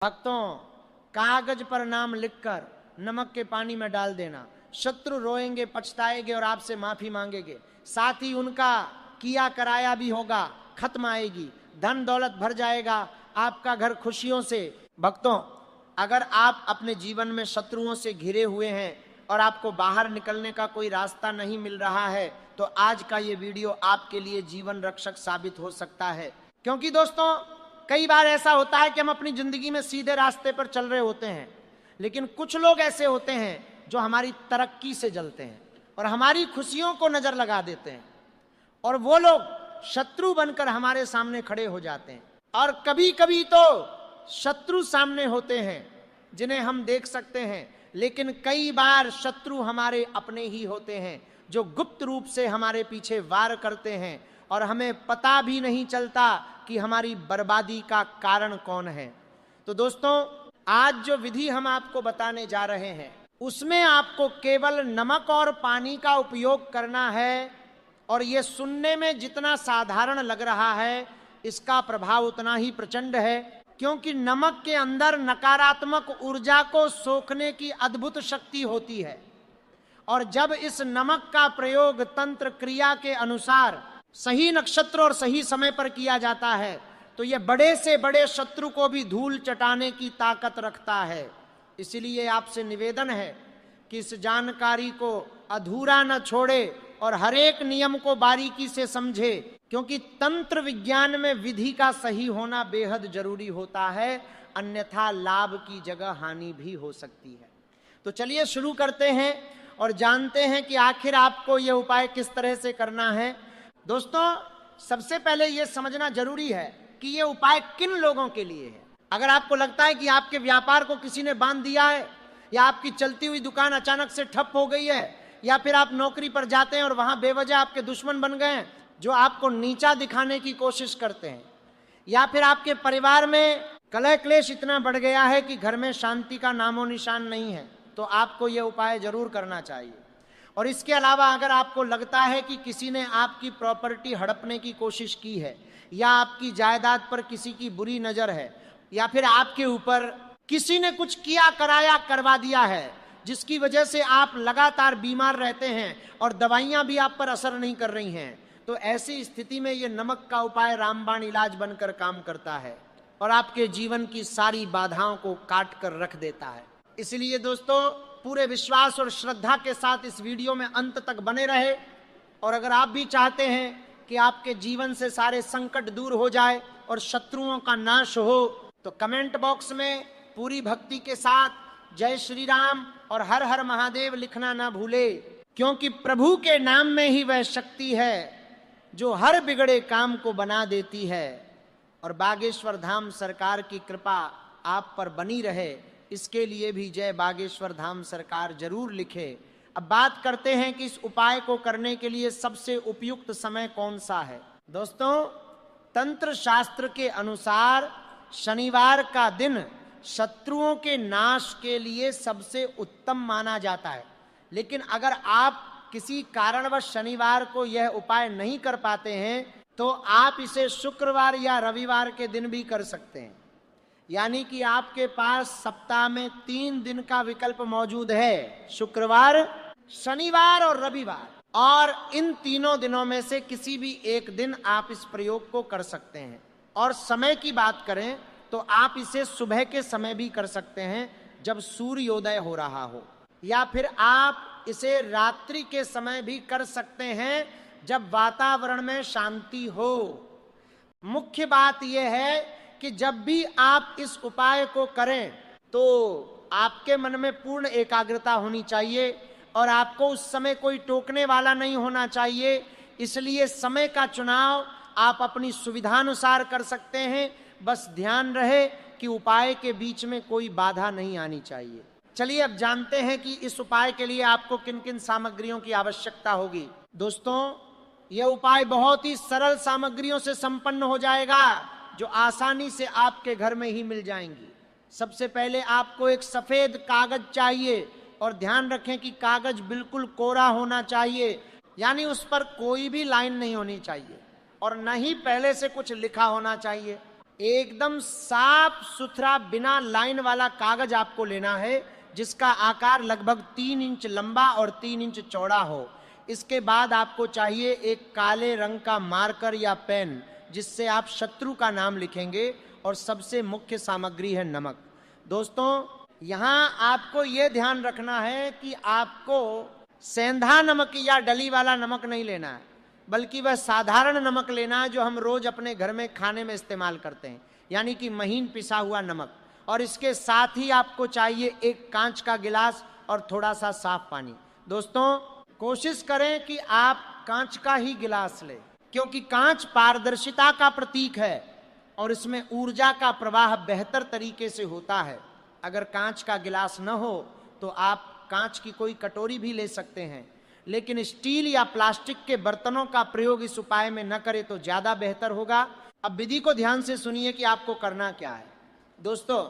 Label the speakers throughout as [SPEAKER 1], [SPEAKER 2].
[SPEAKER 1] भक्तों, कागज पर नाम लिखकर नमक के पानी में डाल देना। शत्रु रोएंगे, पछताएंगे और आपसे माफी मांगेंगे। साथ ही उनका किया कराया भी होगा, खत्म आएगी, धन दौलत भर जाएगा, आपका घर खुशियों से। भक्तों, अगर आप अपने जीवन में शत्रुओं से घिरे हुए हैं और आपको बाहर निकलने का कोई रास्ता नहीं मिल रहा है, तो आज का ये वीडियो आपके लिए जीवन रक्षक साबित हो सकता है। क्योंकि दोस्तों, कई बार ऐसा होता है कि हम अपनी जिंदगी में सीधे रास्ते पर चल रहे होते हैं, लेकिन कुछ लोग ऐसे होते हैं जो हमारी तरक्की से जलते हैं और हमारी खुशियों को नजर लगा देते हैं, और वो लोग शत्रु बनकर हमारे सामने खड़े हो जाते हैं। और कभी कभी तो शत्रु सामने होते हैं जिन्हें हम देख सकते हैं, लेकिन कई बार शत्रु हमारे अपने ही होते हैं जो गुप्त रूप से हमारे पीछे वार करते हैं और हमें पता भी नहीं चलता कि हमारी बर्बादी का कारण कौन है। तो दोस्तों, आज जो विधि हम आपको बताने जा रहे हैं उसमें आपको केवल नमक और पानी का उपयोग करना है, और ये सुनने में जितना साधारण लग रहा है इसका प्रभाव उतना ही प्रचंड है, क्योंकि नमक के अंदर नकारात्मक ऊर्जा को सोखने की अद्भुत शक्ति होती है। और जब इस नमक का प्रयोग तंत्र क्रिया के अनुसार सही नक्षत्र और सही समय पर किया जाता है तो यह बड़े से बड़े शत्रु को भी धूल चटाने की ताकत रखता है। इसलिए आपसे निवेदन है कि इस जानकारी को अधूरा न छोड़े और हर एक नियम को बारीकी से समझे, क्योंकि तंत्र विज्ञान में विधि का सही होना बेहद जरूरी होता है, अन्यथा लाभ की जगह हानि भी हो सकती है। तो चलिए शुरू करते हैं और जानते हैं कि आखिर आपको यह उपाय किस तरह से करना है। दोस्तों, सबसे पहले यह समझना जरूरी है कि यह उपाय किन लोगों के लिए है। अगर आपको लगता है कि आपके व्यापार को किसी ने बांध दिया है, या आपकी चलती हुई दुकान अचानक से ठप हो गई है, या फिर आप नौकरी पर जाते हैं और वहां बेवजह आपके दुश्मन बन गए हैं जो आपको नीचा दिखाने की कोशिश करते हैं, या फिर आपके परिवार में कलह क्लेश इतना बढ़ गया है कि घर में शांति का नामो निशान नहीं है, तो आपको यह उपाय जरूर करना चाहिए। और इसके अलावा अगर आपको लगता है कि किसी ने आपकी प्रॉपर्टी हड़पने की कोशिश की है, या आपकी जायदाद पर किसी की बुरी नजर है, या फिर आपके ऊपर किसी ने कुछ किया कराया करवा दिया है जिसकी वजह से आप लगातार बीमार रहते हैं और दवाइयां भी आप पर असर नहीं कर रही हैं, तो ऐसी स्थिति में यह नमक का उपाय रामबाण इलाज बनकर काम करता है और आपके जीवन की सारी बाधाओं को काट कर रख देता है। इसलिए दोस्तों, पूरे विश्वास और श्रद्धा के साथ इस वीडियो में अंत तक बने रहे। और अगर आप भी चाहते हैं कि आपके जीवन से सारे संकट दूर हो जाए और शत्रुओं का नाश हो, तो कमेंट बॉक्स में पूरी भक्ति के साथ जय श्री राम और हर हर महादेव लिखना ना भूले, क्योंकि प्रभु के नाम में ही वह शक्ति है जो हर बिगड़े काम को बना देती है। और बागेश्वर धाम सरकार की कृपा आप पर बनी रहे, इसके लिए भी जय बागेश्वर धाम सरकार जरूर लिखे। अब बात करते हैं कि इस उपाय को करने के लिए सबसे उपयुक्त समय कौन सा है। दोस्तों, तंत्र शास्त्र के अनुसार शनिवार का दिन शत्रुओं के नाश के लिए सबसे उत्तम माना जाता है, लेकिन अगर आप किसी कारणवश शनिवार को यह उपाय नहीं कर पाते हैं तो आप इसे शुक्रवार या रविवार के दिन भी कर सकते हैं। यानी कि आपके पास सप्ताह में 3 दिन का विकल्प मौजूद है, शुक्रवार, शनिवार और रविवार, और इन तीनों दिनों में से किसी भी एक दिन आप इस प्रयोग को कर सकते हैं। और समय की बात करें तो आप इसे सुबह के समय भी कर सकते हैं जब सूर्योदय हो रहा हो, या फिर आप इसे रात्रि के समय भी कर सकते हैं जब वातावरण में शांति हो। मुख्य बात यह है कि जब भी आप इस उपाय को करें तो आपके मन में पूर्ण एकाग्रता होनी चाहिए और आपको उस समय कोई टोकने वाला नहीं होना चाहिए। इसलिए समय का चुनाव आप अपनी सुविधानुसार कर सकते हैं, बस ध्यान रहे कि उपाय के बीच में कोई बाधा नहीं आनी चाहिए। चलिए अब जानते हैं कि इस उपाय के लिए आपको किन किन सामग्रियों की आवश्यकता होगी। दोस्तों, यह उपाय बहुत ही सरल सामग्रियों से संपन्न हो जाएगा जो आसानी से आपके घर में ही मिल जाएंगी। सबसे पहले आपको एक सफेद कागज चाहिए, और ध्यान रखें कि कागज बिल्कुल कोरा होना चाहिए, यानी उस पर कोई भी लाइन नहीं होनी चाहिए और न ही पहले से कुछ लिखा होना चाहिए। एकदम साफ सुथरा बिना लाइन वाला कागज आपको लेना है, जिसका आकार लगभग 3 इंच लंबा और 3 इंच चौड़ा हो। इसके बाद आपको चाहिए एक काले रंग का मार्कर या पेन, जिससे आप शत्रु का नाम लिखेंगे, और सबसे मुख्य सामग्री है नमक। दोस्तों, यहाँ आपको यह ध्यान रखना है कि आपको सेंधा नमक या डली वाला नमक नहीं लेना है, बल्कि वह साधारण नमक लेना है जो हम रोज अपने घर में खाने में इस्तेमाल करते हैं, यानी कि महीन पिसा हुआ नमक। और इसके साथ ही आपको चाहिए एक कांच का गिलास और थोड़ा सा साफ पानी। दोस्तों, कोशिश करें कि आप कांच का ही गिलास लें, क्योंकि कांच पारदर्शिता का प्रतीक है और इसमें ऊर्जा का प्रवाह बेहतर तरीके से होता है। अगर कांच का गिलास न हो तो आप कांच की कोई कटोरी भी ले सकते हैं, लेकिन स्टील या प्लास्टिक के बर्तनों का प्रयोग इस उपाय में न करें तो ज्यादा बेहतर होगा। अब विधि को ध्यान से सुनिए कि आपको करना क्या है। दोस्तों,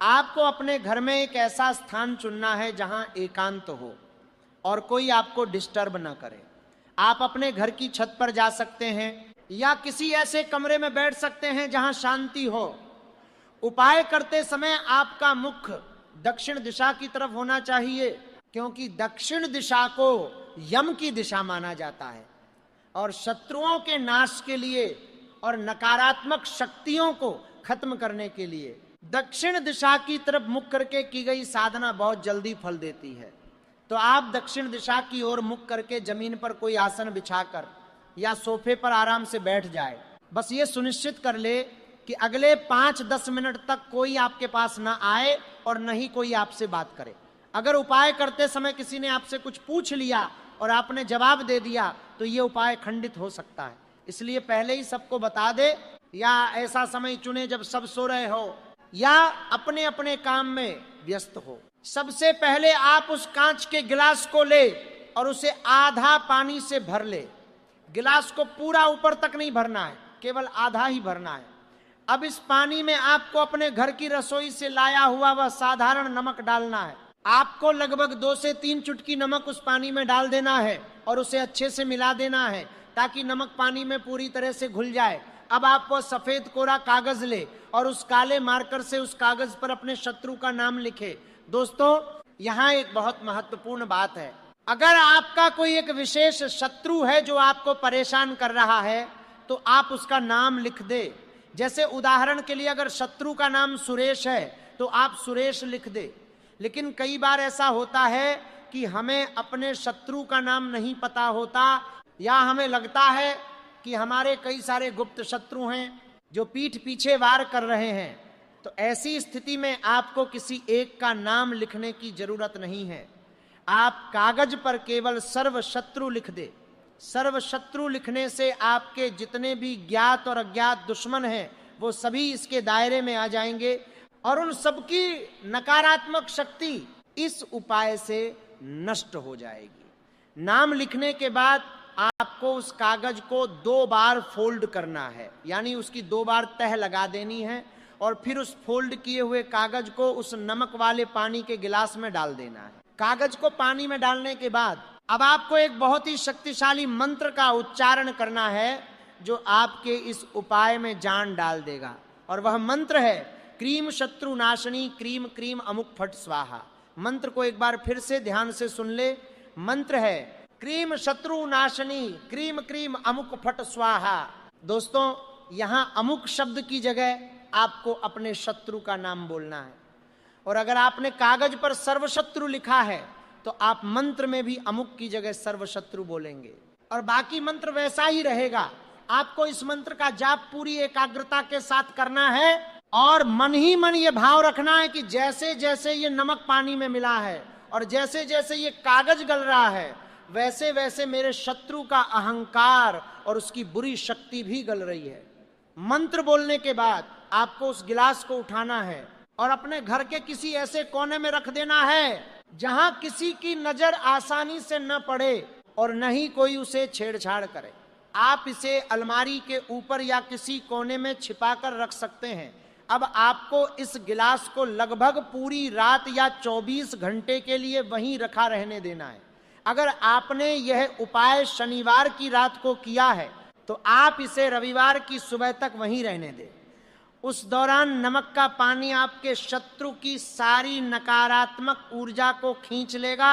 [SPEAKER 1] आपको अपने घर में एक ऐसा स्थान चुनना है जहां एकांत हो और कोई आपको डिस्टर्ब ना करे। आप अपने घर की छत पर जा सकते हैं या किसी ऐसे कमरे में बैठ सकते हैं जहां शांति हो। उपाय करते समय आपका मुख दक्षिण दिशा की तरफ होना चाहिए, क्योंकि दक्षिण दिशा को यम की दिशा माना जाता है और शत्रुओं के नाश के लिए और नकारात्मक शक्तियों को खत्म करने के लिए दक्षिण दिशा की तरफ मुख करके की गई साधना बहुत जल्दी फल देती है। तो आप दक्षिण दिशा की ओर मुख करके जमीन पर कोई आसन बिछाकर या सोफे पर आराम से बैठ जाए। बस ये सुनिश्चित कर ले कि अगले 5-10 मिनट तक कोई आपके पास ना आए और न ही कोई आपसे बात करे। अगर उपाय करते समय किसी ने आपसे कुछ पूछ लिया और आपने जवाब दे दिया तो ये उपाय खंडित हो सकता है। इसलिए पहले ही सबको बता दे, या ऐसा समय चुने जब सब सो रहे हो या अपने अपने काम में व्यस्त हो। सबसे पहले आप उस कांच के गिलास को ले और उसे आधा पानी से भर ले। गिलास को पूरा ऊपर तक नहीं भरना है, केवल आधा ही भरना है। अब इस पानी में आपको अपने घर की रसोई से लाया हुआ वह साधारण नमक डालना है। आपको लगभग 2 से 3 चुटकी नमक उस पानी में डाल देना है और उसे अच्छे से मिला देना है ताकि नमक पानी में पूरी तरह से घुल जाए। अब आप वो सफेद कोरा कागज ले और उस काले मार्कर से उस कागज पर अपने शत्रु का नाम लिखे। दोस्तों, यहाँ एक बहुत महत्वपूर्ण बात है। अगर आपका कोई एक विशेष शत्रु है जो आपको परेशान कर रहा है तो आप उसका नाम लिख दे। जैसे उदाहरण के लिए अगर शत्रु का नाम सुरेश है तो आप सुरेश लिख दे। लेकिन कई बार ऐसा होता है कि हमें अपने शत्रु का नाम नहीं पता होता, या हमें लगता है कि हमारे कई सारे गुप्त शत्रु हैं जो पीठ पीछे वार कर रहे हैं। तो ऐसी स्थिति में आपको किसी एक का नाम लिखने की जरूरत नहीं है। आप कागज पर केवल सर्व शत्रु लिख दे। सर्व शत्रु लिखने से आपके जितने भी ज्ञात और अज्ञात दुश्मन हैं वो सभी इसके दायरे में आ जाएंगे और उन सबकी नकारात्मक शक्ति इस उपाय से नष्ट हो जाएगी। नाम लिखने के बाद आपको उस कागज को 2 बार फोल्ड करना है, यानी उसकी 2 बार तह लगा देनी है और फिर उस फोल्ड किए हुए कागज को उस नमक वाले पानी के गिलास में डाल देना है। कागज को पानी में डालने के बाद अब आपको एक बहुत ही शक्तिशाली मंत्र का उच्चारण करना है जो आपके इस उपाय में जान डाल देगा, और वह मंत्र है क्रीम शत्रु नाशनी क्रीम क्रीम अमुक फट स्वाहा। मंत्र को एक बार फिर से ध्यान से सुन ले। मंत्र है क्रीम शत्रु नाशनी क्रीम क्रीम अमुक फट स्वाहा। दोस्तों, यहाँ अमुक शब्द की जगह आपको अपने शत्रु का नाम बोलना है, और अगर आपने कागज पर सर्वशत्रु लिखा है तो आप मंत्र में भी अमुक की जगह सर्वशत्रु बोलेंगे और बाकी मंत्र वैसा ही रहेगा। आपको इस मंत्र का जाप पूरी एकाग्रता के साथ करना है और मन ही मन ये भाव रखना है कि जैसे जैसे ये नमक पानी में मिला है और जैसे जैसे ये कागज गल रहा है वैसे वैसे मेरे शत्रु का अहंकार और उसकी बुरी शक्ति भी गल रही है। मंत्र बोलने के बाद आपको उस गिलास को उठाना है और अपने घर के किसी ऐसे कोने में रख देना है जहां किसी की नजर आसानी से न पड़े और न ही कोई उसे छेड़छाड़ करे। आप इसे अलमारी के ऊपर या किसी कोने में छिपाकर रख सकते हैं। अब आपको इस गिलास को लगभग पूरी रात या 24 घंटे के लिए वहीं रखा रहने देना है। अगर आपने यह उपाय शनिवार की रात को किया है तो आप इसे रविवार की सुबह तक वहीं रहने दें। उस दौरान नमक का पानी आपके शत्रु की सारी नकारात्मक ऊर्जा को खींच लेगा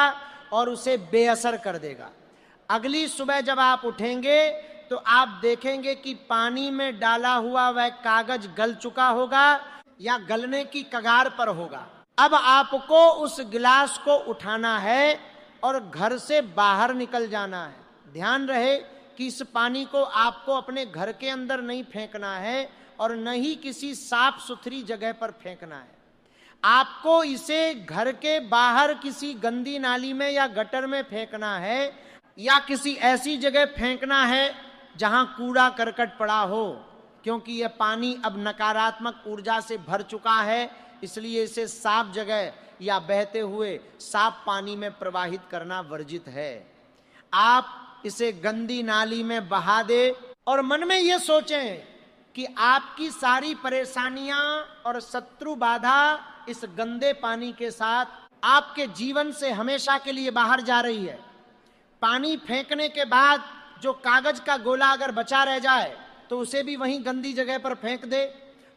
[SPEAKER 1] और उसे बेअसर कर देगा। अगली सुबह जब आप उठेंगे तो आप देखेंगे कि पानी में डाला हुआ वह कागज गल चुका होगा या गलने की कगार पर होगा। अब आपको उस गिलास को उठाना है और घर से बाहर निकल जाना है। ध्यान रहे कि इस पानी को आपको अपने घर के अंदर नहीं फेंकना है और न ही किसी साफ सुथरी जगह पर फेंकना है। आपको इसे घर के बाहर किसी गंदी नाली में या गटर में फेंकना है या किसी ऐसी जगह फेंकना है जहां कूड़ा करकट पड़ा हो, क्योंकि यह पानी अब नकारात्मक ऊर्जा से भर चुका है, इसलिए इसे साफ जगह या बहते हुए साफ पानी में प्रवाहित करना वर्जित है। आप इसे गंदी नाली में बहा दे और मन में यह सोचें कि आपकी सारी परेशानियां और शत्रु बाधा इस गंदे पानी के साथ आपके जीवन से हमेशा के लिए बाहर जा रही है। पानी फेंकने के बाद जो कागज का गोला अगर बचा रह जाए तो उसे भी वहीं गंदी जगह पर फेंक दे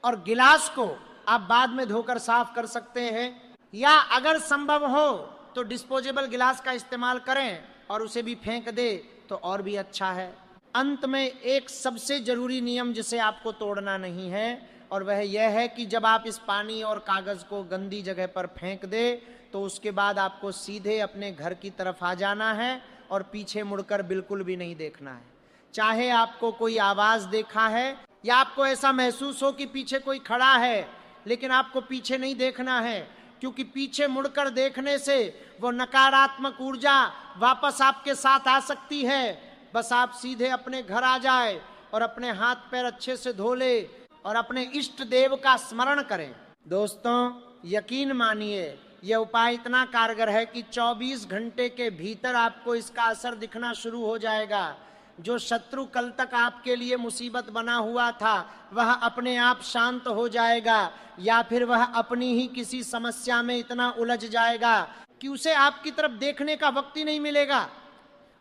[SPEAKER 1] और गिलास को आप बाद में धोकर साफ कर सकते हैं, या अगर संभव हो तो डिस्पोजेबल गिलास का इस्तेमाल करें और उसे भी फेंक दे तो और भी अच्छा है। अंत में एक सबसे जरूरी नियम जिसे आपको तोड़ना नहीं है और वह यह है कि जब आप इस पानी और कागज को गंदी जगह पर फेंक दे तो उसके बाद आपको सीधे अपने घर की तरफ आ जाना है और पीछे मुड़कर बिल्कुल भी नहीं देखना है। चाहे आपको कोई आवाज देखा है या आपको ऐसा महसूस हो कि पीछे कोई खड़ा है, लेकिन आपको पीछे नहीं देखना है, क्योंकि पीछे मुड़कर देखने से वो नकारात्मक ऊर्जा वापस आपके साथ आ सकती है। बस आप सीधे अपने घर आ जाए और अपने हाथ पैर अच्छे से धो ले और अपने इष्ट देव का स्मरण करें। दोस्तों, यकीन मानिए यह उपाय इतना कारगर है कि 24 घंटे के भीतर आपको इसका असर दिखना शुरू हो जाएगा। जो शत्रु कल तक आपके लिए मुसीबत बना हुआ था वह अपने आप शांत हो जाएगा, या फिर वह अपनी ही किसी समस्या में इतना उलझ जाएगा कि उसे आपकी तरफ देखने का वक्त ही नहीं मिलेगा।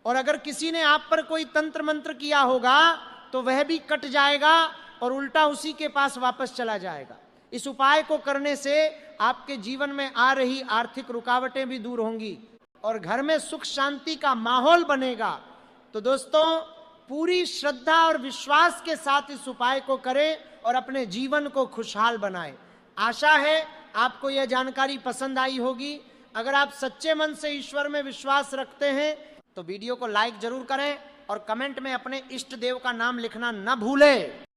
[SPEAKER 1] और अगर किसी ने आप पर कोई तंत्र मंत्र किया होगा तो वह भी कट जाएगा और उल्टा उसी के पास वापस चला जाएगा। इस उपाय को करने से आपके जीवन में आ रही आर्थिक रुकावटें भी दूर होंगी और घर में सुख शांति का माहौल बनेगा। तो दोस्तों, पूरी श्रद्धा और विश्वास के साथ इस उपाय को करें और अपने जीवन को खुशहाल बनाएं। आशा है आपको यह जानकारी पसंद आई होगी। अगर आप सच्चे मन से ईश्वर में विश्वास रखते हैं तो वीडियो को लाइक जरूर करें और कमेंट में अपने इष्ट देव का नाम लिखना न भूलें।